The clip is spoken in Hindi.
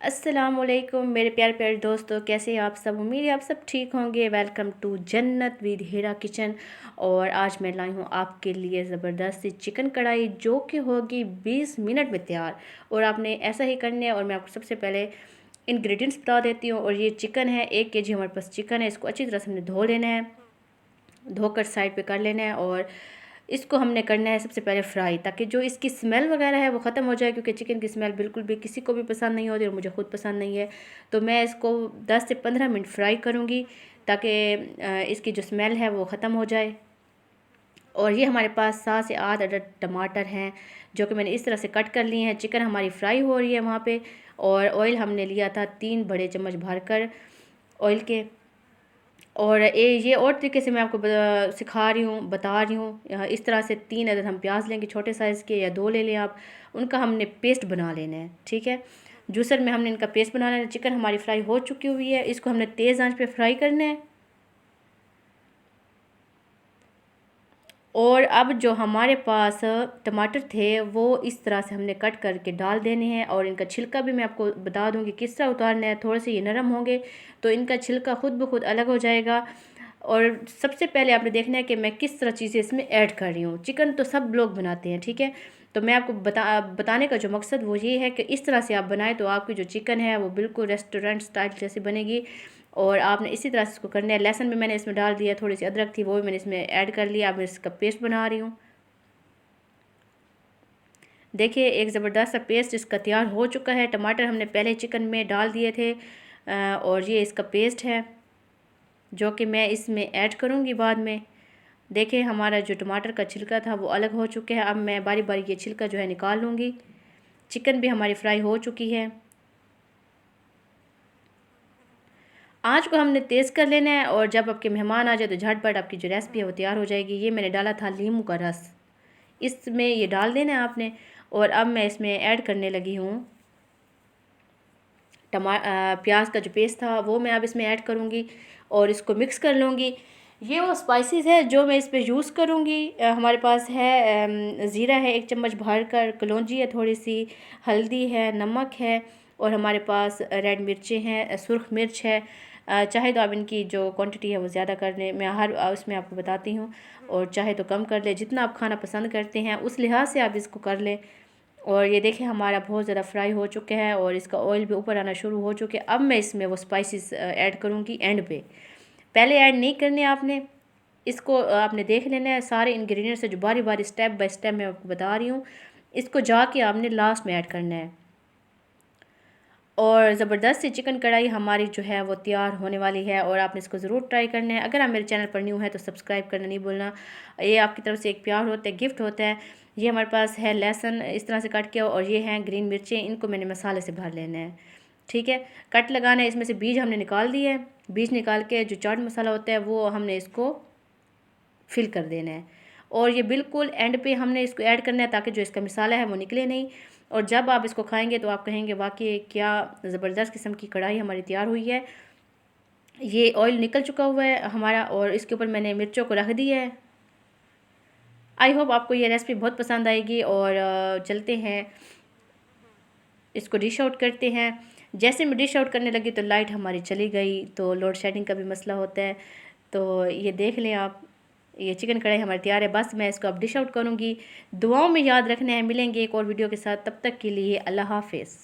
अस्सलामुअलैकुम मेरे प्यारे प्यारे दोस्तों, कैसे हैं आप सब। उम्मीद है आप सब ठीक होंगे। वेलकम टू जन्नत विद हीरा किचन। और आज मैं लाई हूँ आपके लिए ज़बरदस्त सी चिकन कढ़ाई, जो कि होगी 20 मिनट में तैयार। और आपने ऐसा ही करना है। और मैं आपको सबसे पहले इंग्रेडिएंट्स बता देती हूँ। और ये चिकन है, 1 केजी हमारे पास चिकन है। इसको अच्छी तरह से हमने धो लेना है, धोकर साइड पे कर लेना है। और इसको हमने करना है सबसे पहले फ्राई, ताकि जो इसकी स्मेल वगैरह है वो ख़त्म हो जाए, क्योंकि चिकन की स्मेल बिल्कुल भी किसी को भी पसंद नहीं होती और मुझे खुद पसंद नहीं है। तो मैं इसको 10 से 15 मिनट फ्राई करूँगी, ताकि इसकी जो स्मेल है वो ख़त्म हो जाए। और ये हमारे पास 7 से 8 अदद टमाटर हैं, जो कि मैंने इस तरह से कट कर लिए हैं। चिकन हमारी फ्राई हो रही है वहाँ पे। और ऑयल हमने लिया था 3 बड़े चम्मच भर कर ऑयल के। और ये और तरीके से मैं आपको सिखा रही हूँ, बता रही हूँ। इस तरह से 3 अदद हम प्याज लेंगे, छोटे साइज़ के, या 2 ले लें आप। उनका हमने पेस्ट बना लेना है, ठीक है। जूसर में हमने इनका पेस्ट बना लेना है। चिकन हमारी फ्राई हो चुकी हुई है, इसको हमने तेज़ आंच पे फ्राई करना है। और अब जो हमारे पास टमाटर थे वो इस तरह से हमने कट करके डाल देने हैं। और इनका छिलका भी मैं आपको बता दूंगी किस तरह उतारना है। थोड़े से ये नरम होंगे तो इनका छिलका खुद ब खुद अलग हो जाएगा। और सबसे पहले आपने देखना है कि मैं किस तरह चीज़ें इसमें ऐड कर रही हूँ। चिकन तो सब लोग बनाते हैं, ठीक है। तो मैं आपको बताने का जो मकसद वो ये है कि इस तरह से आप बनाएं तो आपकी जो चिकन है वो बिल्कुल रेस्टोरेंट स्टाइल जैसी बनेगी। और आपने इसी तरह से इसको करना है। लहसुन भी मैंने इसमें डाल दिया, थोड़ी सी अदरक थी वो भी मैंने इसमें ऐड कर लिया। अब मैं इसका पेस्ट बना रही हूँ। देखिए, एक ज़बरदस्त सा पेस्ट इसका तैयार हो चुका है। टमाटर हमने पहले चिकन में डाल दिए थे, और ये इसका पेस्ट है जो कि मैं इसमें ऐड करूँगी बाद में। देखिए, हमारा जो टमाटर का छिलका था वो अलग हो चुका है। अब मैं बारी बारी ये छिलका जो है निकाल लूँगी। चिकन भी हमारी फ्राई हो चुकी है। आँच को हमने तेज़ कर लेना है। और जब आपके मेहमान आ जाए तो झटपट आपकी जो रेसिपी है वो तैयार हो जाएगी। ये मैंने डाला था नींबू का रस, इसमें ये डाल देना है आपने। और अब मैं इसमें ऐड करने लगी हूँ प्याज का जो पेस्ट था वो मैं अब इसमें ऐड करूँगी और इसको मिक्स कर लूँगी। ये वो स्पाइसेस है जो मैं इस पे यूज़ करूँगी। हमारे पास है ज़ीरा है 1 चम्मच भर कर, कलौंजी है थोड़ी सी, हल्दी है, नमक है, और हमारे पास रेड मिर्चें हैं, सुर्ख मिर्च है। चाहे तो आप इनकी जो क्वांटिटी है वो ज़्यादा कर लें, मैं हर उसमें आपको बताती हूँ। और चाहे तो कम कर लें, जितना आप खाना पसंद करते हैं उस लिहाज से आप इसको कर लें। और ये देखिए, हमारा बहुत ज़्यादा फ्राई हो चुका है और इसका ऑयल भी ऊपर आना शुरू हो चुके हैं। अब मैं इसमें वो स्पाइसेस ऐड करूँगी एंड पे, पहले ऐड नहीं करने आपने। इसको आपने देख लेना है सारे इंग्रेडिएंट्स है जो बारी बारी स्टेप बाय स्टेप मैं आपको बता रही हूँ। इसको जाके आपने लास्ट में ऐड करना है। और ज़बरदस्त सी चिकन कढ़ाई हमारी जो है वो तैयार होने वाली है, और आपने इसको ज़रूर ट्राई करना है। अगर आप मेरे चैनल पर न्यू है तो सब्सक्राइब करना नहीं भूलना। ये आपकी तरफ से एक प्यार होता है, गिफ्ट होता है। ये हमारे पास है लहसुन इस तरह से कट के, और ये हैं ग्रीन मिर्चें, इनको मैंने मसाले से भर लेना है, ठीक है। कट लगाना है, इसमें से बीज हमने निकाल दिए है। बीज निकाल के जो चाट मसाला होता है वो हमने इसको फिल कर देना है। और ये बिल्कुल एंड पे हमने इसको ऐड करना है, ताकि जो इसका मसाला है वो निकले नहीं। और जब आप इसको खाएंगे तो आप कहेंगे वाकई क्या ज़बरदस्त किस्म की कढ़ाई हमारी तैयार हुई है। ये ऑयल निकल चुका हुआ है हमारा, और इसके ऊपर मैंने मिर्चों को रख दिया है। आई होप आपको ये रेसिपी बहुत पसंद आएगी। और चलते हैं, इसको डिश आउट करते हैं। जैसे मैं डिश आउट करने लगी तो लाइट हमारी चली गई, तो लोड शेडिंग का भी मसला होता है। तो ये देख लें आप, ये चिकन कढ़ाई हमारी तैयार है। बस मैं इसको अब डिश आउट करूँगी। दुआओं में याद रखना है। मिलेंगे एक और वीडियो के साथ, तब तक के लिए अल्लाह हाफिज़।